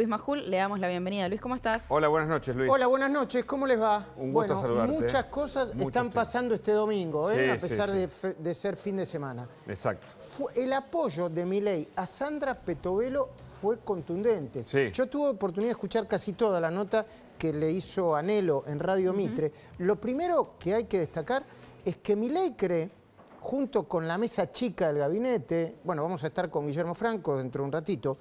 Luis Majul, le damos la bienvenida. Luis, ¿cómo estás? Hola, buenas noches, Luis. Hola, buenas noches, ¿cómo les va? Un gusto saludarte. Muchas cosas están pasando este domingo, a pesar sí. de ser fin de semana. Exacto. El apoyo de Milei a Sandra Petovelo fue contundente. Sí. Yo tuve oportunidad de escuchar casi toda la nota que le hizo Anhelo en Radio Mitre. Lo primero que hay que destacar es que Milei cree, junto con la mesa chica del gabinete, bueno, vamos a estar con Guillermo Franco dentro de un ratito,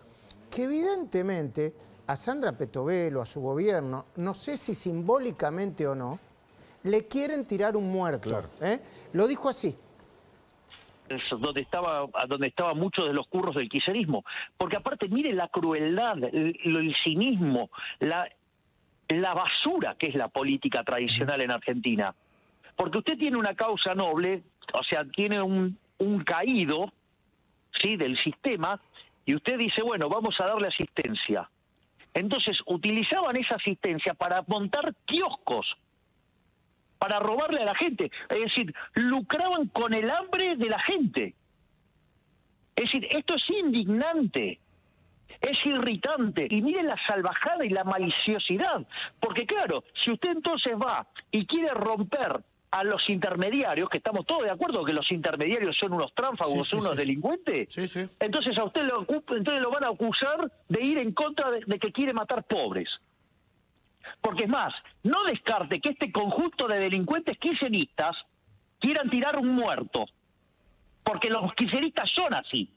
que evidentemente a Sandra Petovelo, a su gobierno, no sé si simbólicamente o no, le quieren tirar un muerto. Claro. Lo dijo así. Es donde estaba muchos de los curros del kirchnerismo. Porque aparte, mire la crueldad, el cinismo, la basura que es la política tradicional en Argentina. Porque usted tiene una causa noble, o sea, tiene un caído, ¿sí?, del sistema, y usted dice, bueno, vamos a darle asistencia. Entonces utilizaban esa asistencia para montar kioscos, para robarle a la gente. Es decir, lucraban con el hambre de la gente. Es decir, esto es indignante, es irritante. Y miren la salvajada y la maliciosidad. Porque claro, si usted entonces va y quiere romper a los intermediarios, que estamos todos de acuerdo que los intermediarios son unos tránfagos, son unos delincuentes, entonces a usted lo van a acusar de ir en contra de que quiere matar pobres. Porque es más, no descarte que este conjunto de delincuentes kirchneristas quieran tirar un muerto, porque los kirchneristas son así.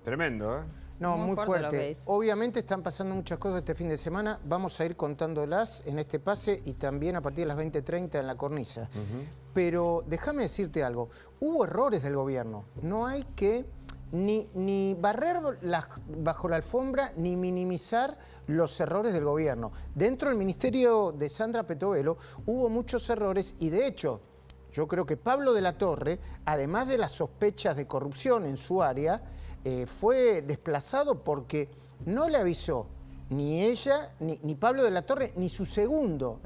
Tremendo, ¿eh? No, muy Lo que fuerte. dice. Obviamente están pasando muchas cosas este fin de semana. Vamos a ir contándolas en este pase y también a partir de las 20:30 en la cornisa. Pero déjame decirte algo. Hubo errores del gobierno. No hay que ni barrer bajo la alfombra ni minimizar los errores del gobierno. Dentro del ministerio de Sandra Petovelo hubo muchos errores y de hecho yo creo que Pablo de la Torre, además de las sospechas de corrupción en su área, fue desplazado porque no le avisó ni ella, ni Pablo de la Torre, ni su segundo.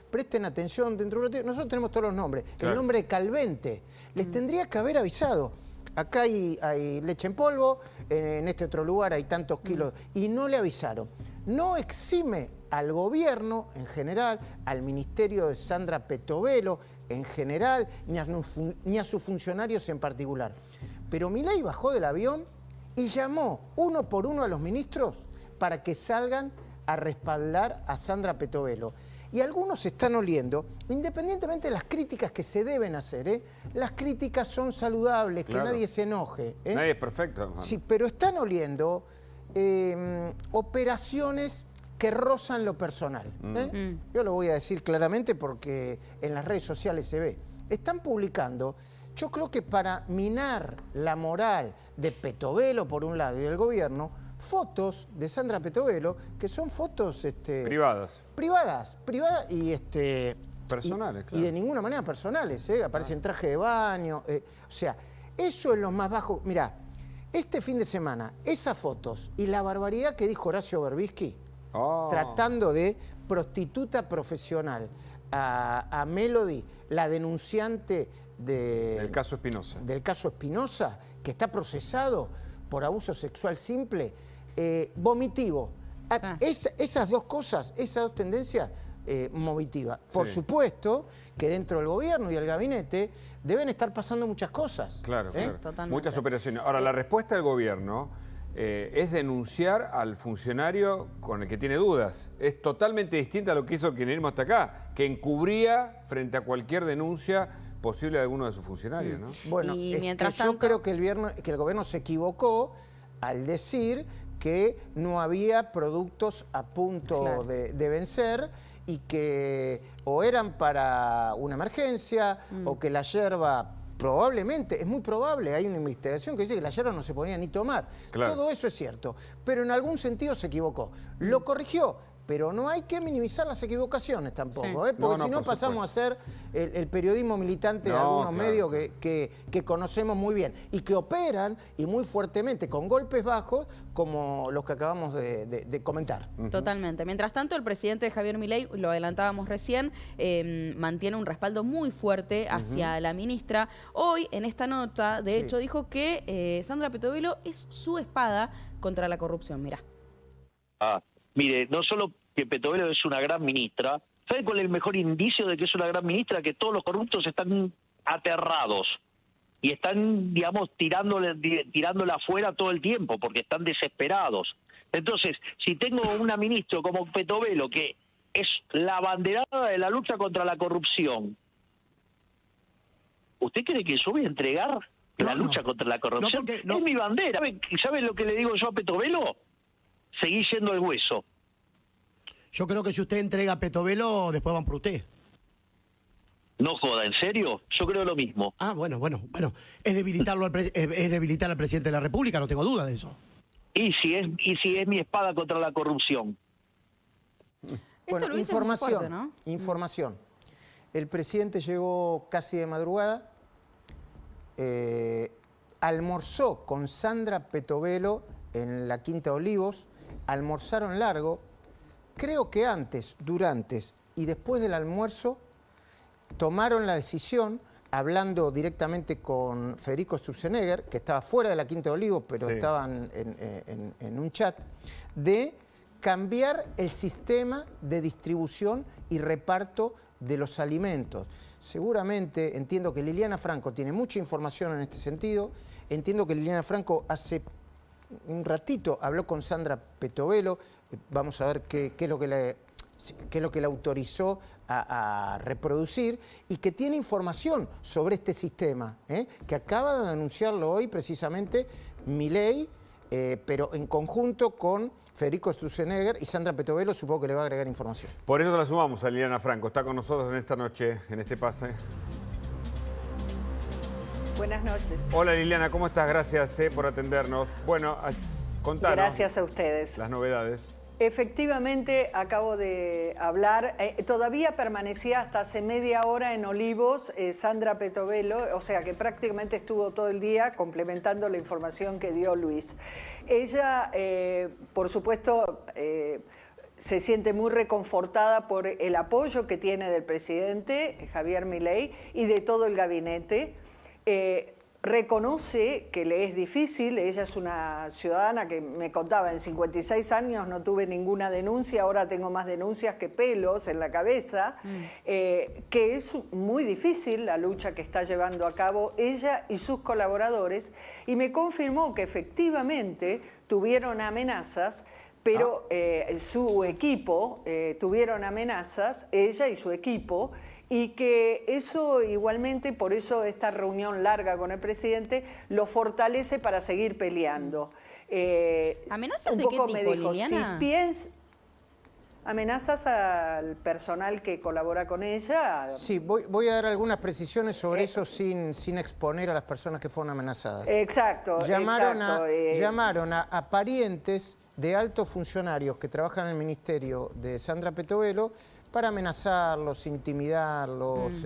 Presten atención dentro de un ratito. Nosotros tenemos todos los nombres. Claro. El nombre de Calvente. Les tendría que haber avisado. Acá hay leche en polvo, en este otro lugar hay tantos kilos. Y no le avisaron. No exime al gobierno en general, al ministerio de Sandra Petovelo en general, ni a sus funcionarios en particular. Pero Milei bajó del avión y llamó uno por uno a los ministros para que salgan a respaldar a Sandra Petovelo. Y algunos están oliendo, independientemente de las críticas que se deben hacer, las críticas son saludables, Claro. que nadie se enoje. Nadie es perfecto, hermano. Sí, pero están oliendo operaciones que rozan lo personal. Yo lo voy a decir claramente porque en las redes sociales se ve. Están publicando, yo creo que para minar la moral de Petovelo por un lado y del gobierno, fotos de Sandra Petovelo que son fotos Privadas. privadas y Personales, y claro. de ninguna manera personales, aparece en traje de baño, o sea, eso es lo más bajo. Mirá, este fin de semana, esas fotos y la barbaridad que dijo Horacio Berbisky, tratando de prostituta profesional a Melody, la denunciante El caso Espinosa. del caso Espinosa, que está procesado por abuso sexual simple, vomitivo. Esas dos cosas, esas dos tendencias, vomitivas. Por supuesto que dentro del gobierno y del gabinete deben estar pasando muchas cosas. Claro, claro. Totalmente. Muchas operaciones. Ahora, la respuesta del gobierno es denunciar al funcionario con el que tiene dudas. Es totalmente distinta a lo que hizo kirchnerismo hasta acá, que encubría frente a cualquier denuncia posible de alguno de sus funcionarios, ¿no? Bueno, Y es mientras que yo tanto- creo que el gobierno se equivocó al decir que no había productos a punto Claro. de vencer y que o eran para una emergencia o que la yerba probablemente, es muy probable, hay una investigación que dice que la yerba no se podía ni tomar. Claro. Todo eso es cierto, pero en algún sentido se equivocó. Lo corrigió, pero no hay que minimizar las equivocaciones tampoco, Sí. porque No, si no por pasamos a ser el periodismo militante de No, algunos claro, medios claro. que conocemos muy bien y que operan y muy fuertemente con golpes bajos como los que acabamos de comentar. Totalmente. Mientras tanto, el presidente Javier Milei, lo adelantábamos recién, mantiene un respaldo muy fuerte hacia la ministra. Hoy, en esta nota, de hecho, dijo que Sandra Petovelo es su espada contra la corrupción. Mirá. Mire, no solo que Petovelo es una gran ministra, ¿sabe cuál es el mejor indicio de que es una gran ministra? Que todos los corruptos están aterrados y están, digamos, tirándola afuera todo el tiempo porque están desesperados. Entonces, si tengo una ministra como Petovelo, que es la abanderada de la lucha contra la corrupción, ¿usted cree que yo voy a entregar la lucha contra la corrupción? No. Es mi bandera. ¿Sabe lo que le digo yo a Petovelo? Seguí yendo al hueso. Yo creo que si usted entrega a Petovelo, después van por usted. No joda, ¿en serio? Yo creo lo mismo. Ah, bueno. Es debilitarlo es debilitar al presidente de la República, no tengo duda de eso. Y si es mi espada contra la corrupción. Bueno, información, fuerte, ¿no? Información. El presidente llegó casi de madrugada, almorzó con Sandra Petovelo en la Quinta Olivos, almorzaron largo. Creo que antes, durante y después del almuerzo tomaron la decisión, hablando directamente con Federico Sturzenegger, que estaba fuera de la Quinta de Olivos, pero sí, estaban en un chat, de cambiar el sistema de distribución y reparto de los alimentos. Seguramente, entiendo que Liliana Franco tiene mucha información en este sentido, entiendo que Liliana Franco hace un ratito habló con Sandra Petovelo, vamos a ver qué es lo que le autorizó a reproducir, y que tiene información sobre este sistema, que acaba de anunciarlo hoy precisamente Milei, pero en conjunto con Federico Sturzenegger, y Sandra Petovelo supongo que le va a agregar información. Por eso la sumamos a Liliana Franco, está con nosotros en esta noche, en este pase. Buenas noches. Hola Liliana, ¿cómo estás? Gracias por atendernos. Bueno, contanos. Gracias a ustedes. Las novedades. Efectivamente, acabo de hablar, todavía permanecía hasta hace media hora en Olivos Sandra Petovelo, o sea que prácticamente estuvo todo el día complementando la información que dio Luis. Ella, por supuesto, se siente muy reconfortada por el apoyo que tiene del presidente Javier Milei y de todo el gabinete. Reconoce que le es difícil, ella es una ciudadana que me contaba, en 56 años no tuve ninguna denuncia, ahora tengo más denuncias que pelos en la cabeza, que es muy difícil la lucha que está llevando a cabo ella y sus colaboradores, y me confirmó que efectivamente tuvieron amenazas, pero su equipo tuvieron amenazas, ella y su equipo, y que eso igualmente, por eso esta reunión larga con el presidente, lo fortalece para seguir peleando. ¿Amenazas de qué tipo, Liliana? Amenazas al personal que colabora con ella. Sí, voy a dar algunas precisiones sobre eso sin exponer a las personas que fueron amenazadas. Exacto. Llamaron a parientes de altos funcionarios que trabajan en el ministerio de Sandra Petovelo para amenazarlos, intimidarlos,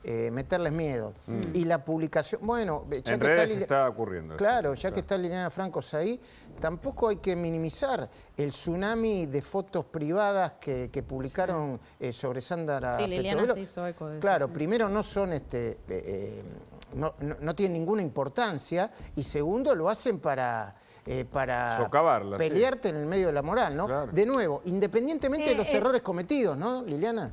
meterles miedo. Y la publicación, bueno, ya en que redes está ocurriendo. Claro, ya que está Liliana Franco ahí, tampoco hay que minimizar el tsunami de fotos privadas que publicaron sobre Sandra Petovelo. Liliana se hizo eco de eso. Claro, primero no son no tienen ninguna importancia, y segundo lo hacen para socavarla, pelearte en el medio de la moral, ¿no? Claro. De nuevo, independientemente de los errores cometidos, ¿no, Liliana?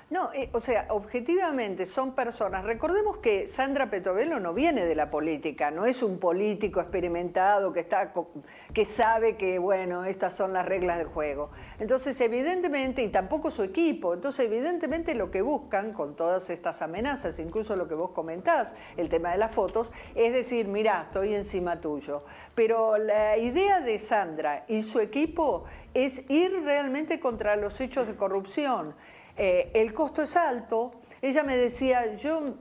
No, o sea, objetivamente son personas. Recordemos que Sandra Petovelo no viene de la política, no es un político experimentado que sabe que, bueno, estas son las reglas del juego. Entonces, evidentemente, y tampoco su equipo, entonces evidentemente lo que buscan con todas estas amenazas, incluso lo que vos comentás, el tema de las fotos, es decir, mirá, estoy encima tuyo. Pero la idea de Sandra y su equipo es ir realmente contra los hechos de corrupción. El costo es alto. Ella me decía, yo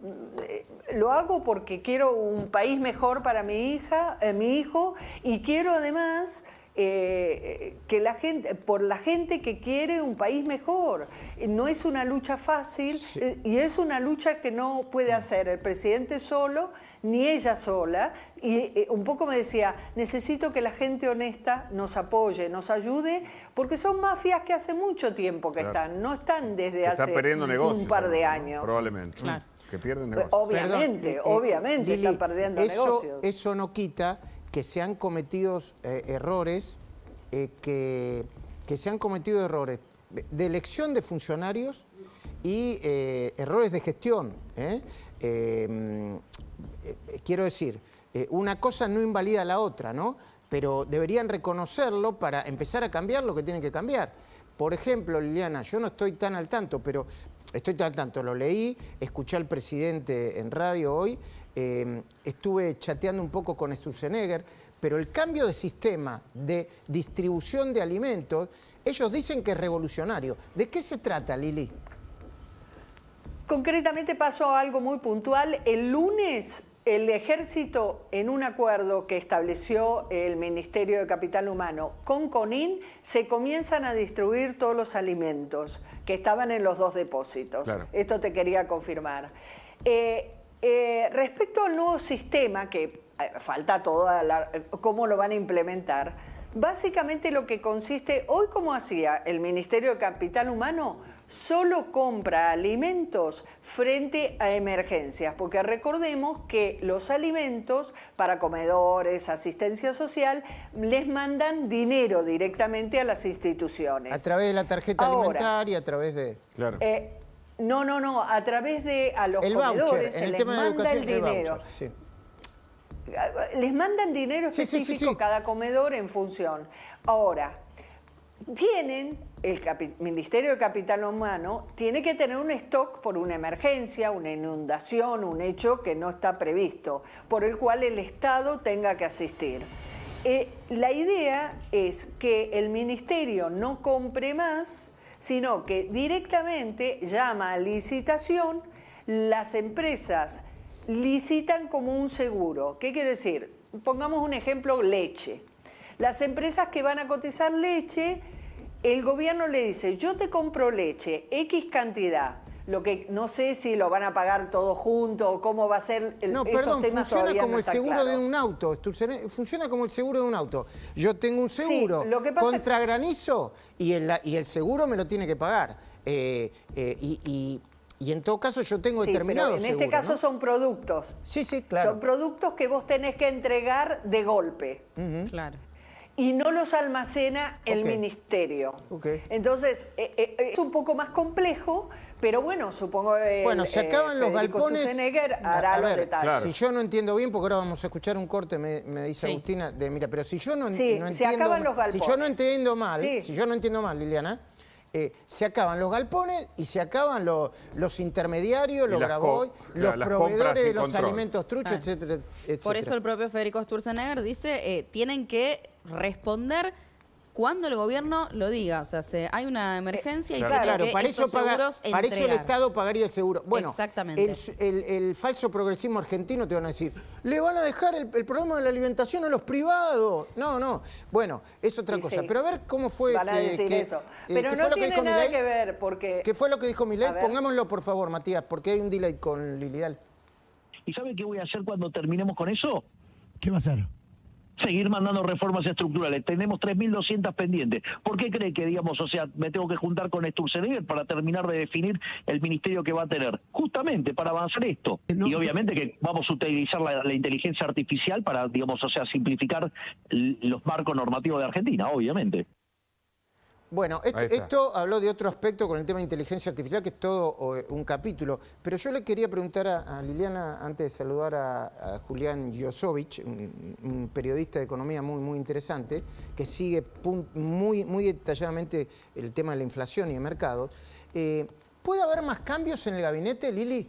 lo hago porque quiero un país mejor para mi hijo, y quiero además que la gente, por la gente que quiere un país mejor. No es una lucha fácil, y es una lucha que no puede hacer el presidente solo, ni ella sola, y un poco me decía, necesito que la gente honesta nos apoye, nos ayude, porque son mafias que hace mucho tiempo que están, no están desde hace un par de años. Probablemente. Claro. Que pierden negocios. Obviamente, obviamente Lili, están perdiendo negocios. Eso no quita que se han cometido errores que se han cometido errores de elección de funcionarios y errores de gestión. Quiero decir, una cosa no invalida la otra, ¿no? Pero deberían reconocerlo para empezar a cambiar lo que tienen que cambiar. Por ejemplo, Liliana, yo no estoy tan al tanto, pero estoy tan al tanto, lo leí, escuché al presidente en radio hoy, estuve chateando un poco con Sturzenegger, pero el cambio de sistema de distribución de alimentos, ellos dicen que es revolucionario. ¿De qué se trata, Lili? Concretamente pasó algo muy puntual. El lunes el Ejército, en un acuerdo que estableció el Ministerio de Capital Humano con CONIN, se comienzan a distribuir todos los alimentos que estaban en los 2 depósitos. Claro. Esto te quería confirmar. Respecto al nuevo sistema, que falta cómo lo van a implementar, básicamente lo que consiste, hoy como hacía el Ministerio de Capital Humano, solo compra alimentos frente a emergencias, porque recordemos que los alimentos para comedores, asistencia social, les mandan dinero directamente a las instituciones. A través de la tarjeta alimentaria, a través de... Claro. No, a través de a los comedores se les manda el dinero. Sí. Les mandan dinero específico cada comedor en función. Ahora, el Ministerio de Capital Humano tiene que tener un stock por una emergencia, una inundación, un hecho que no está previsto, por el cual el Estado tenga que asistir. La idea es que el Ministerio no compre más, sino que directamente llama a licitación, las empresas licitan como un seguro. ¿Qué quiere decir? Pongamos un ejemplo, leche. Las empresas que van a cotizar leche, el gobierno le dice, yo te compro leche, X cantidad. Lo que no sé si lo van a pagar todo junto o cómo va a ser estos temas funciona como el seguro de un auto. Funciona como el seguro de un auto. Yo tengo un seguro contra granizo y el seguro me lo tiene que pagar. Y en todo caso yo tengo determinado seguro. En este caso, ¿no? Son productos. Sí, claro. Son productos que vos tenés que entregar de golpe. Claro. Y no los almacena el ministerio. Entonces, es un poco más complejo, pero bueno, supongo que se acaban los galpones. Sturzenegger hará los detalles. Claro. Si yo no entiendo bien, porque ahora vamos a escuchar un corte, me dice Agustina, mira, pero si yo no entiendo, se acaban los galpones. Si yo no entiendo mal, Liliana, se acaban los galpones y se acaban los intermediarios, los Grabois, los proveedores de los alimentos truchos, etcétera. Por eso el propio Federico Sturzenegger dice, tienen que responder cuando el gobierno lo diga. O sea, hay una emergencia y tiene que para eso el Estado pagaría el seguro. Bueno, exactamente. El falso progresismo argentino te van a decir, le van a dejar el problema de la alimentación a los privados. No. Bueno, es otra cosa. Pero a ver cómo fue van a decir eso. Pero no tiene nada que ver porque... ¿Qué fue lo que dijo Milei? Pongámoslo, por favor, Matías, porque hay un delay con Lilial. ¿Y sabe qué voy a hacer cuando terminemos con eso? ¿Qué va a hacer? Seguir mandando reformas estructurales. Tenemos 3.200 pendientes. ¿Por qué cree que, me tengo que juntar con Sturzenegger para terminar de definir el ministerio que va a tener? Justamente para avanzar esto. Y obviamente que vamos a utilizar la inteligencia artificial para, simplificar los marcos normativos de Argentina, obviamente. Bueno, esto habló de otro aspecto con el tema de inteligencia artificial, que es todo un capítulo. Pero yo le quería preguntar a Liliana, antes de saludar a Julián Josovich, un periodista de economía muy interesante, que sigue muy detalladamente el tema de la inflación y de mercados. ¿Puede haber más cambios en el gabinete, Lili?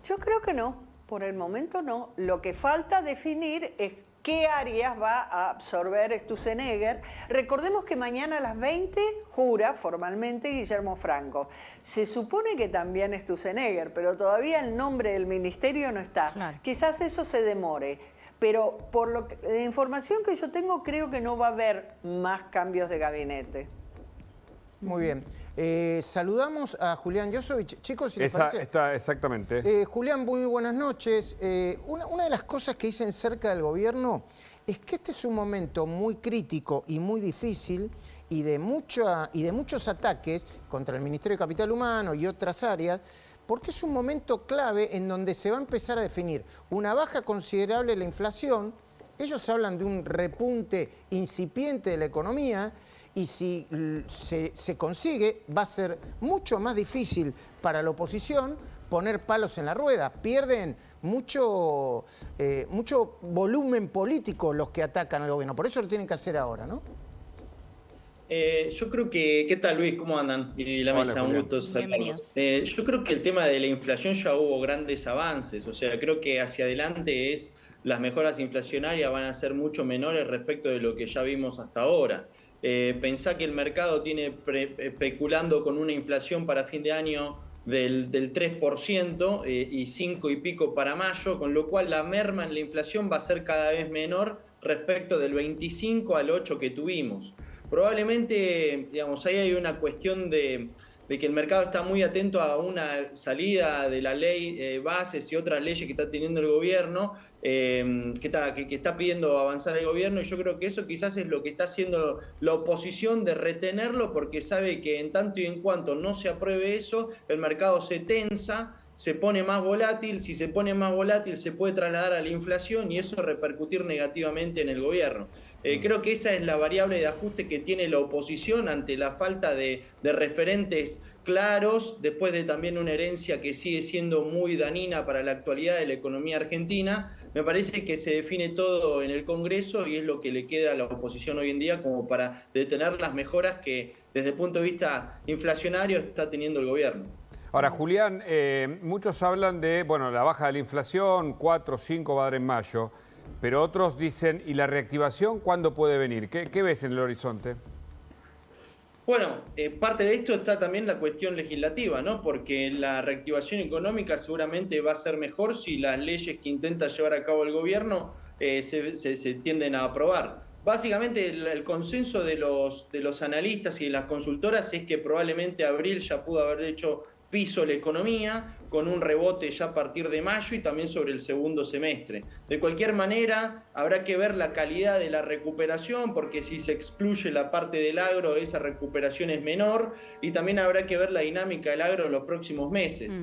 Yo creo que no. Por el momento no. Lo que falta definir es qué áreas va a absorber Sturzenegger. Recordemos que mañana a las 20 jura formalmente Guillermo Franco. Se supone que también Sturzenegger, pero todavía el nombre del ministerio no está. Claro. Quizás eso se demore. Pero por la información que yo tengo, creo que no va a haber más cambios de gabinete. Muy bien. Saludamos a Julián Josovich. Chicos, si les parece. Exactamente. Julián, muy buenas noches. Una de las cosas que dicen cerca del gobierno es que este es un momento muy crítico y muy difícil y de muchos ataques contra el Ministerio de Capital Humano y otras áreas, porque es un momento clave en donde se va a empezar a definir una baja considerable de la inflación. Ellos hablan de un repunte incipiente de la economía y si se consigue va a ser mucho más difícil para la oposición poner palos en la rueda. Pierden mucho volumen político los que atacan al gobierno. Por eso lo tienen que hacer ahora, ¿no? Yo creo que... ¿Qué tal, Luis? ¿Cómo andan? Y la mesa, un gusto saludarlos. Yo creo que el tema de la inflación ya hubo grandes avances. O sea, creo que hacia adelante las mejoras inflacionarias van a ser mucho menores respecto de lo que ya vimos hasta ahora. Pensá que el mercado tiene especulando con una inflación para fin de año del 3% y 5 y pico para mayo, con lo cual la merma en la inflación va a ser cada vez menor respecto del 25 al 8 que tuvimos. Probablemente, digamos, ahí hay una cuestión de que el mercado está muy atento a una salida de la ley bases y otras leyes que está teniendo el gobierno, que está pidiendo avanzar el gobierno, y yo creo que eso quizás es lo que está haciendo la oposición, de retenerlo, porque sabe que en tanto y en cuanto no se apruebe eso, el mercado se tensa, se pone más volátil. Si se pone más volátil se puede trasladar a la inflación y eso repercutir negativamente en el gobierno. Creo que esa es la variable de ajuste que tiene la oposición ante la falta de referentes claros, después de también una herencia que sigue siendo muy dañina para la actualidad de la economía argentina. Me parece que se define todo en el Congreso y es lo que le queda a la oposición hoy en día como para detener las mejoras que desde el punto de vista inflacionario está teniendo el gobierno. Ahora, Julián, muchos hablan de, la baja de la inflación, 4 o 5 va a dar en mayo, pero otros dicen, ¿y la reactivación cuándo puede venir? ¿Qué ves en el horizonte? Bueno, parte de esto está también la cuestión legislativa, ¿no? Porque la reactivación económica seguramente va a ser mejor si las leyes que intenta llevar a cabo el gobierno se tienden a aprobar. Básicamente el consenso de los analistas y de las consultoras es que probablemente abril ya pudo haber hecho piso la economía, con un rebote ya a partir de mayo y también sobre el segundo semestre. De cualquier manera, habrá que ver la calidad de la recuperación, porque si se excluye la parte del agro, esa recuperación es menor, y también habrá que ver la dinámica del agro en los próximos meses.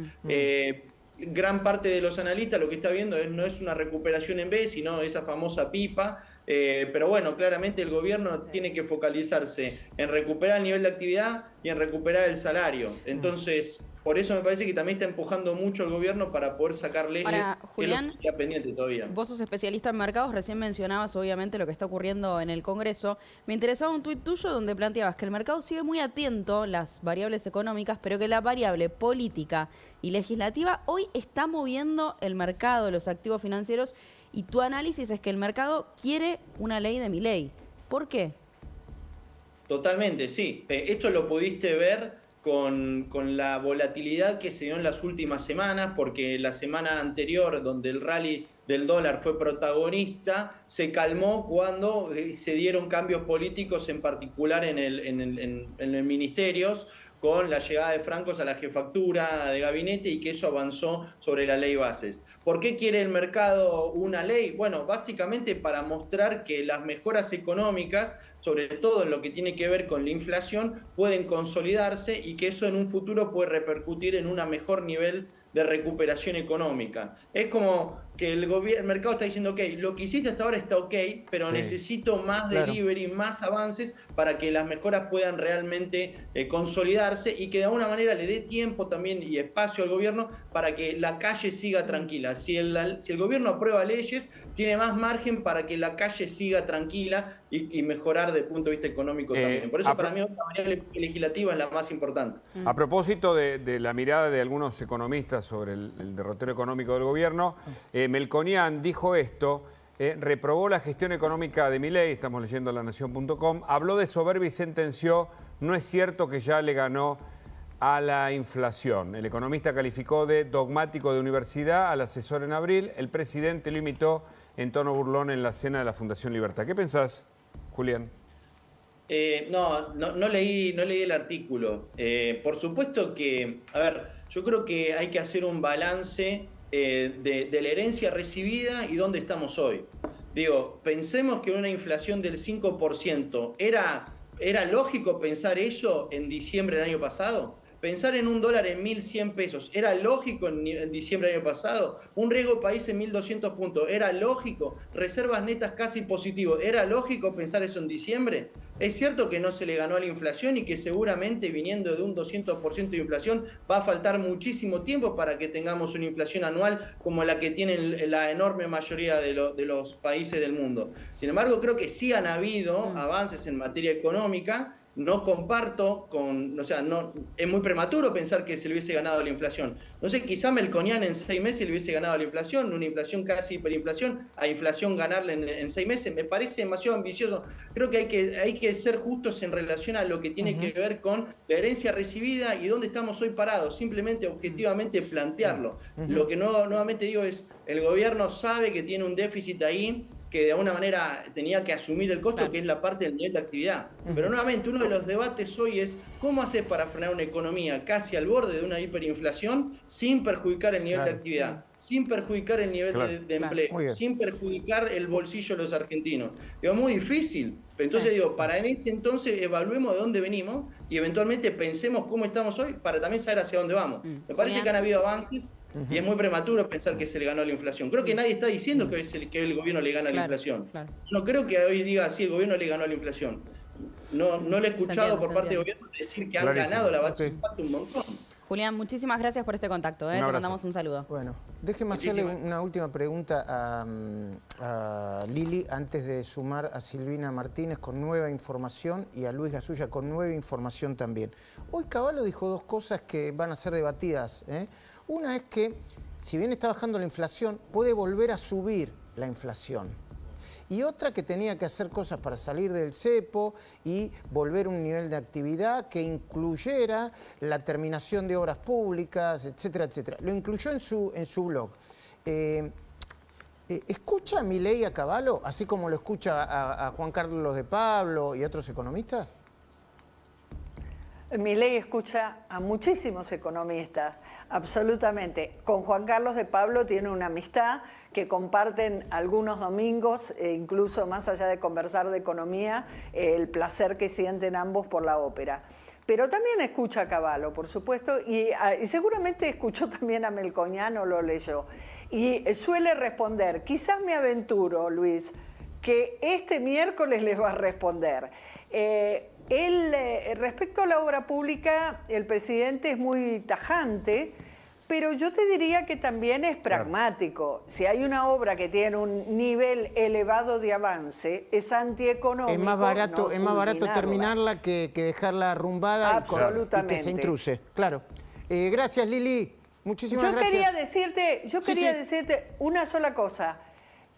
Gran parte de los analistas lo que está viendo no es una recuperación en V, sino esa famosa pipa, pero bueno, claramente el gobierno tiene que focalizarse en recuperar el nivel de actividad y en recuperar el salario. Entonces, por eso me parece que también está empujando mucho el gobierno para poder sacar leyes. Ahora, Julián, que es lo que está pendiente todavía. Vos sos especialista en mercados, recién mencionabas obviamente lo que está ocurriendo en el Congreso. Me interesaba un tuit tuyo donde planteabas que el mercado sigue muy atento a las variables económicas, pero que la variable política y legislativa hoy está moviendo el mercado, los activos financieros, y tu análisis es que el mercado quiere una ley de Milei. ¿Por qué? Totalmente, sí. Esto lo pudiste ver con la volatilidad que se dio en las últimas semanas, porque la semana anterior, donde el rally del dólar fue protagonista, se calmó cuando se dieron cambios políticos, en particular en los ministerios, con la llegada de Francos a la jefatura de gabinete y que eso avanzó sobre la ley bases. ¿Por qué quiere el mercado una ley? Bueno, básicamente para mostrar que las mejoras económicas, sobre todo en lo que tiene que ver con la inflación, pueden consolidarse y que eso en un futuro puede repercutir en un mejor nivel de recuperación económica. Es como que el mercado está diciendo, ok, lo que hiciste hasta ahora está ok, pero necesito más delivery, más avances para que las mejoras puedan realmente consolidarse y que de alguna manera le dé tiempo también y espacio al gobierno para que la calle siga tranquila. Si el gobierno aprueba leyes, tiene más margen para que la calle siga tranquila y mejorar desde el punto de vista económico también. Por eso para mí la variable legislativa es la más importante. A propósito de la mirada de algunos economistas sobre el derrotero económico del gobierno, Melconian dijo esto, reprobó la gestión económica de Milei, estamos leyendo lanación.com, habló de soberbia y sentenció, no es cierto que ya le ganó a la inflación. El economista calificó de dogmático de universidad al asesor en abril, el presidente lo imitó en tono burlón en la cena de la Fundación Libertad. ¿Qué pensás, Julián? No leí el artículo. Por supuesto que, yo creo que hay que hacer un balance de la herencia recibida y dónde estamos hoy. Digo, pensemos que una inflación del 5%, ¿era lógico pensar eso en diciembre del año pasado? pensar en un dólar en 1.100 pesos, ¿era lógico en diciembre del año pasado? Un riesgo país en 1.200 puntos, ¿era lógico? Reservas netas casi positivo, ¿era lógico pensar eso en diciembre? Es cierto que no se le ganó a la inflación y que seguramente viniendo de un 200% de inflación va a faltar muchísimo tiempo para que tengamos una inflación anual como la que tienen la enorme mayoría de los países del mundo. Sin embargo, creo que sí han habido avances en materia económica. No comparto es muy prematuro pensar que se le hubiese ganado la inflación. No sé, quizá Melconian en 6 meses le hubiese ganado la inflación, una inflación casi hiperinflación, a inflación ganarle en 6 meses, me parece demasiado ambicioso. Creo que hay que ser justos en relación a lo que tiene que ver con la herencia recibida y dónde estamos hoy parados, simplemente objetivamente plantearlo. Lo que nuevamente digo es, el gobierno sabe que tiene un déficit ahí, que de alguna manera tenía que asumir el costo, que es la parte del nivel de actividad. Pero nuevamente, uno de los debates hoy es cómo hacer para frenar una economía casi al borde de una hiperinflación sin perjudicar el nivel de actividad, sin perjudicar el nivel de empleo, sin perjudicar el bolsillo de los argentinos. Digo, muy difícil. Entonces digo, para en ese entonces evaluemos de dónde venimos y eventualmente pensemos cómo estamos hoy para también saber hacia dónde vamos. Me parece que han habido avances. Y es muy prematuro pensar que se le ganó la inflación. Creo que nadie está diciendo que el gobierno le gana la inflación. No creo que hoy diga, sí, el gobierno le ganó la inflación. No lo he escuchado por parte del gobierno decir que han ganado la base de impacto un montón. Julián, muchísimas gracias por este contacto. Te mandamos un saludo. Bueno, déjeme hacerle una última pregunta a Lili antes de sumar a Silvina Martínez con nueva información y a Luis Gasulla con nueva información también. Hoy Cavallo dijo dos cosas que van a ser debatidas, Una es que, si bien está bajando la inflación, puede volver a subir la inflación. Y otra que tenía que hacer cosas para salir del cepo y volver a un nivel de actividad que incluyera la terminación de obras públicas, etcétera, etcétera. Lo incluyó en su blog. ¿Escucha a Milei a Cavallo, así como lo escucha a Juan Carlos de Pablo y a otros economistas? Milei escucha a muchísimos economistas, absolutamente. Con Juan Carlos de Pablo tiene una amistad que comparten algunos domingos, e incluso más allá de conversar de economía, el placer que sienten ambos por la ópera. Pero también escucha a Cavallo, por supuesto, y seguramente escuchó también a Melconian o lo leyó. Y suele responder, quizás me aventuro, Luis, que este miércoles les va a responder. Respecto a la obra pública, el presidente es muy tajante, pero yo te diría que también es pragmático. Si hay una obra que tiene un nivel elevado de avance, es antieconómico. Es más barato terminarla que dejarla arrumbada y que se intruse. Claro. Gracias, Lili. Muchísimas gracias. Yo quería decirte una sola cosa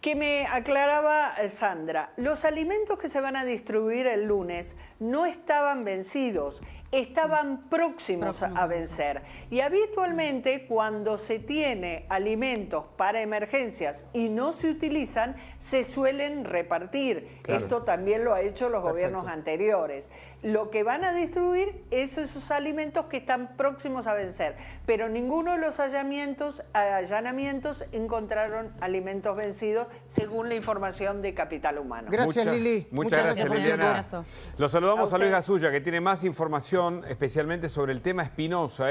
que me aclaraba Sandra. Los alimentos que se van a distribuir el lunes no estaban vencidos, estaban próximos a vencer. Y habitualmente cuando se tiene alimentos para emergencias y no se utilizan, se suelen repartir. Claro. Esto también lo ha hecho los gobiernos anteriores. Lo que van a distribuir es esos alimentos que están próximos a vencer. Pero ninguno de los allanamientos encontraron alimentos vencidos, según la información de Capital Humano. Gracias, Lili. Muchas gracias, Liliana. Lo saludamos a Luis Gasulla, que tiene más información, especialmente sobre el tema Espinosa,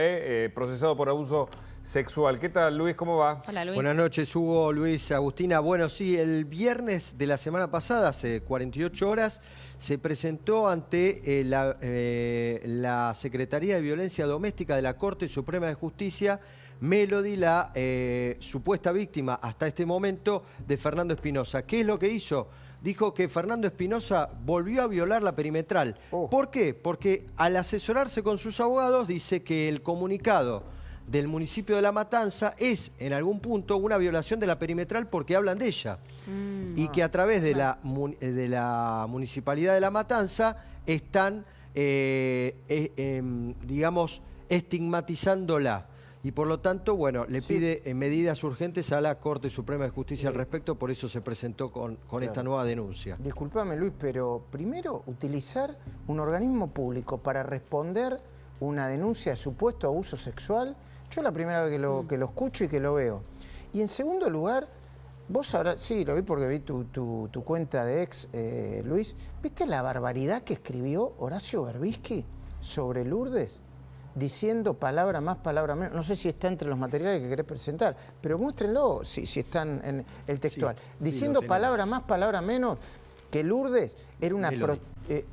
procesado por abuso sexual. ¿Qué tal, Luis? ¿Cómo va? Hola, Luis. Buenas noches, Hugo, Luis, Agustina. Bueno, sí, el viernes de la semana pasada, hace 48 horas, se presentó ante la Secretaría de Violencia Doméstica de la Corte Suprema de Justicia Melody, la supuesta víctima hasta este momento de Fernando Espinosa. ¿Qué es lo que hizo? Dijo que Fernando Espinosa volvió a violar la perimetral. ¿Por qué? Porque al asesorarse con sus abogados dice que el comunicado del municipio de La Matanza es en algún punto una violación de la perimetral porque hablan de ella. Y que a través de la municipalidad de La Matanza están, digamos, estigmatizándola. Y por lo tanto, bueno, le pide medidas urgentes a la Corte Suprema de Justicia al respecto, por eso se presentó con esta nueva denuncia. Disculpame, Luis, pero primero utilizar un organismo público para responder una denuncia de supuesto abuso sexual, yo es la primera vez que lo escucho y que lo veo. Y en segundo lugar, vos sabrás, sí, lo vi porque vi tu cuenta de ex, Luis, ¿viste la barbaridad que escribió Horacio Berbisky sobre Lourdes? diciendo palabra más, palabra menos. No sé si está entre los materiales que querés presentar, pero muéstrenlo si están en el textual. Sí, diciendo palabra más, palabra menos, que Lourdes era una...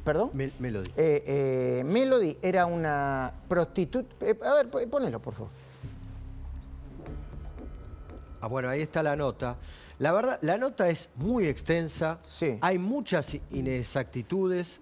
¿Perdón? Melody. Melody era una prostituta... a ver, ponelo, por favor. Bueno, ahí está la nota. La verdad, la nota es muy extensa. Sí. Hay muchas inexactitudes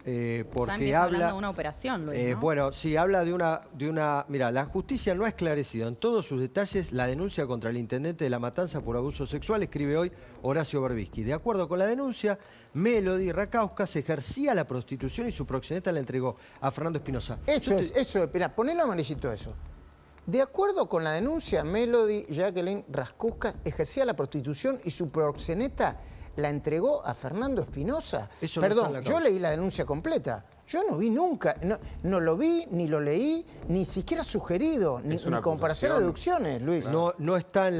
porque hablando de una operación, Luis, ¿no? Bueno, sí, habla de una... Mira, la justicia no ha esclarecido en todos sus detalles la denuncia contra el intendente de La Matanza por abuso sexual, escribe hoy Horacio Berbisky. De acuerdo con la denuncia, Melody Racauskas ejercía la prostitución y su proxeneta la entregó a Fernando Espinosa. Eso, espera, ponelo amarillito eso. De acuerdo con la denuncia, Melody Jacqueline Racauskas ejercía la prostitución y su proxeneta la entregó a Fernando Espinosa. Perdón, yo leí la denuncia completa. Yo no vi nunca, no lo vi, ni lo leí, ni siquiera sugerido, ni comparación de deducciones, Luis. No está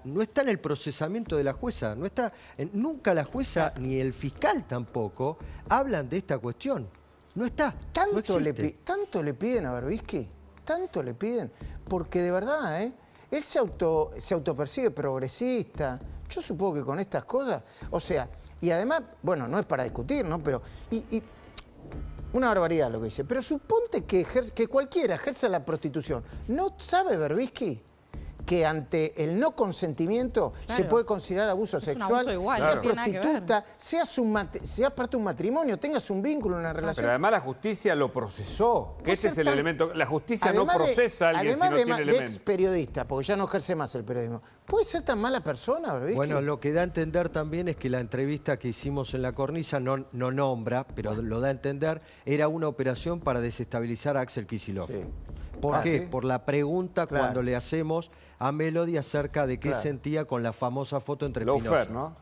no está en el procesamiento de la jueza, no está, nunca la jueza ni el fiscal tampoco hablan de esta cuestión. No está. ¿Tanto le piden a Berbisky? ¿Tanto le piden? Porque de verdad, él se autopercibe progresista. Yo supongo que con estas cosas, o sea, y además, bueno, no es para discutir, ¿no? Pero, una barbaridad lo que dice. Pero suponte que cualquiera ejerza la prostitución. ¿No sabe Berbisky que ante el no consentimiento se puede considerar abuso sexual? Un abuso igual, sea prostituta, sea parte de un matrimonio, tengas un vínculo, una relación. Pero además la justicia lo procesó, que ese es el elemento. La justicia no procesa a alguien si no tiene elementos. Además de ex periodista, porque ya no ejerce más el periodismo, ¿puede ser tan mala persona, Berbisky? Bueno, lo que da a entender también es que la entrevista que hicimos en La Cornisa no nombra, pero lo da a entender, era una operación para desestabilizar a Axel Kicillof. Sí. ¿Por qué? ¿Sí? Por la pregunta cuando le hacemos a Melody acerca de qué sentía con la famosa foto entre Espinosa. Fair, ¿no?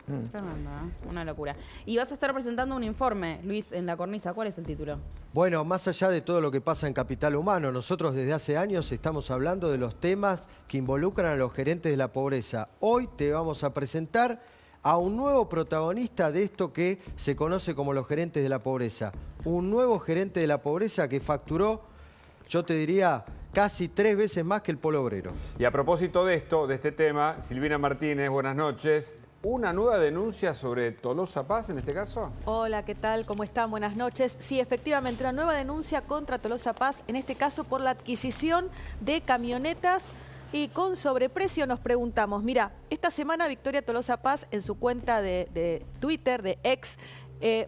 Tremendo, una locura. Y vas a estar presentando un informe, Luis, en La Cornisa. ¿Cuál es el título? Bueno, más allá de todo lo que pasa en Capital Humano, nosotros desde hace años estamos hablando de los temas que involucran a los gerentes de la pobreza. Hoy te vamos a presentar a un nuevo protagonista de esto que se conoce como los gerentes de la pobreza. Un nuevo gerente de la pobreza que facturó, yo te diría, casi 3 veces más que el Polo Obrero. Y a propósito de esto, de este tema, Silvina Martínez, buenas noches. ¿Una nueva denuncia sobre Tolosa Paz en este caso? Hola, ¿qué tal? ¿Cómo están? Buenas noches. Sí, efectivamente, una nueva denuncia contra Tolosa Paz, en este caso por la adquisición de camionetas y con sobreprecio. Nos preguntamos, mira, esta semana Victoria Tolosa Paz en su cuenta de Twitter, de X,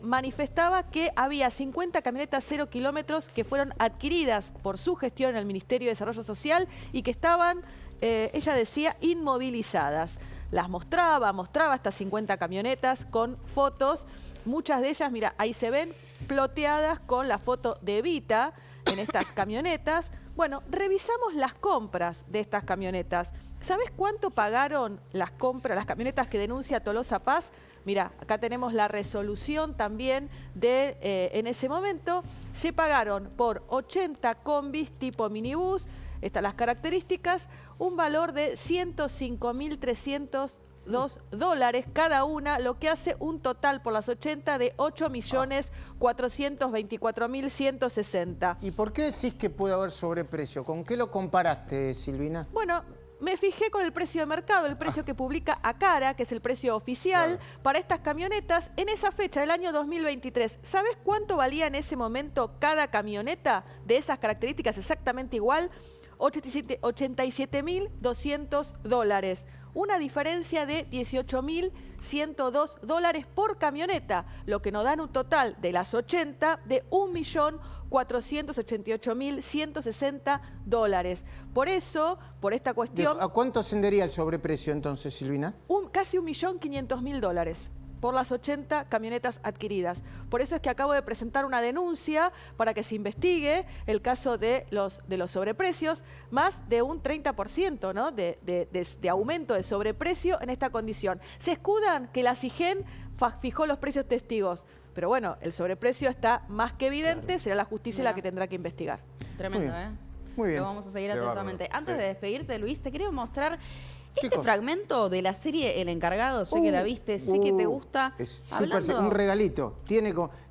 manifestaba que había 50 camionetas 0 kilómetros que fueron adquiridas por su gestión en el Ministerio de Desarrollo Social y que estaban, ella decía, inmovilizadas. Las mostraba estas 50 camionetas con fotos, muchas de ellas, mira, ahí se ven ploteadas con la foto de Evita en estas camionetas. Bueno, revisamos las compras de estas camionetas. ¿Sabés cuánto pagaron las camionetas que denuncia Tolosa Paz? Mira, acá tenemos la resolución también de, en ese momento, se pagaron por 80 combis tipo minibús, estas las características, un valor de $105.302 cada una, lo que hace un total por las 80 de 8.424.160. ¿Y por qué decís que puede haber sobreprecio? ¿Con qué lo comparaste, Silvina? Bueno, me fijé con el precio de mercado, el precio que publica Acara, que es el precio oficial para estas camionetas en esa fecha, del año 2023. ¿Sabes cuánto valía en ese momento cada camioneta de esas características exactamente igual? $87.200. Una diferencia de $18.102 por camioneta, lo que nos dan un total de las 80 de $1.488.160. Por eso, por esta cuestión... ¿A cuánto ascendería el sobreprecio entonces, Silvina? Casi $1.500.000 por las 80 camionetas adquiridas. Por eso es que acabo de presentar una denuncia para que se investigue el caso de los sobreprecios, más de un 30%, ¿no? de aumento de sobreprecio en esta condición. Se escudan que la SIGEN fijó los precios testigos, pero bueno, el sobreprecio está más que evidente, será la justicia la que tendrá que investigar. Tremendo, Muy bien. Lo vamos a seguir atentamente. Antes de despedirte, Luis, te quería mostrar Este fragmento de la serie El Encargado, sé que la viste, sé que te gusta. Es Hablando- un regalito.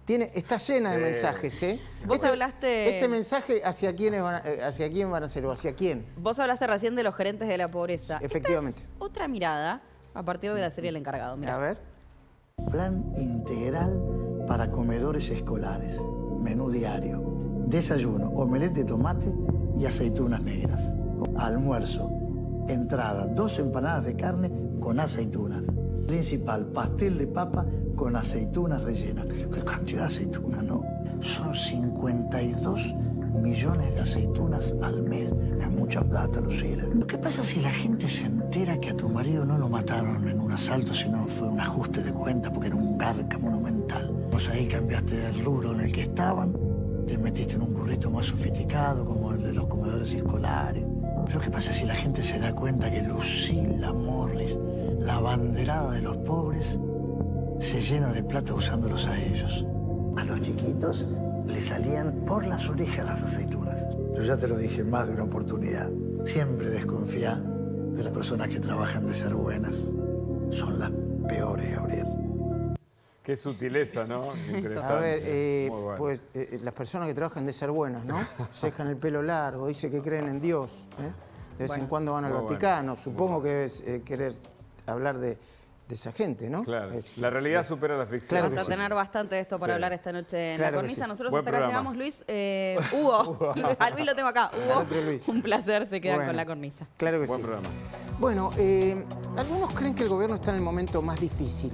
Está llena de mensajes, ¿eh? Vos hablaste... Este mensaje, ¿hacia quién van a ser o hacia quién? Vos hablaste recién de los gerentes de la pobreza. Efectivamente. Esta es otra mirada a partir de la serie El Encargado. Mirá. A ver. Plan integral para comedores escolares. Menú diario. Desayuno, omelette de tomate y aceitunas negras. Almuerzo, entrada, 2 empanadas de carne con aceitunas. Principal, pastel de papa con aceitunas rellenas. ¿Qué cantidad de aceitunas, no? Son 52 millones de aceitunas al mes. Es mucha plata, Lucila. ¿Qué pasa si la gente se entera que a tu marido no lo mataron en un asalto, sino fue un ajuste de cuentas porque era un garca monumental? Vos ahí cambiaste del rubro en el que estaban, te metiste en un currito más sofisticado, como el de los comedores escolares. Pero ¿qué pasa si la gente se da cuenta que Lucila Morris, la abanderada de los pobres, se llena de plata usándolos a ellos? A los chiquitos le salían por las orejas las aceitunas. Yo ya te lo dije en más de una oportunidad. Siempre desconfía de las personas que trabajan de ser buenas. Son las peores, Gabriel. Qué sutileza, ¿no? Interesante. A ver, Muy bueno. pues las personas que trabajan de ser buenas, ¿no? Se dejan el pelo largo, dice que creen en Dios, ¿eh? De vez en cuando van al muy Vaticano. bueno. Supongo que debes querer hablar de esa gente, ¿no? Claro. La realidad supera la ficción. Claro Vas que a sí. tener bastante de esto para Sí. hablar esta noche en Claro La que Cornisa. sí. Nosotros Buen hasta acá programa. llegamos, Luis. Hugo. A Luis lo tengo acá. Hugo, otro Luis. un placer, se quedan Bueno, con La Cornisa. Claro que Buen sí. programa. Bueno, algunos creen que el gobierno está en el momento más difícil.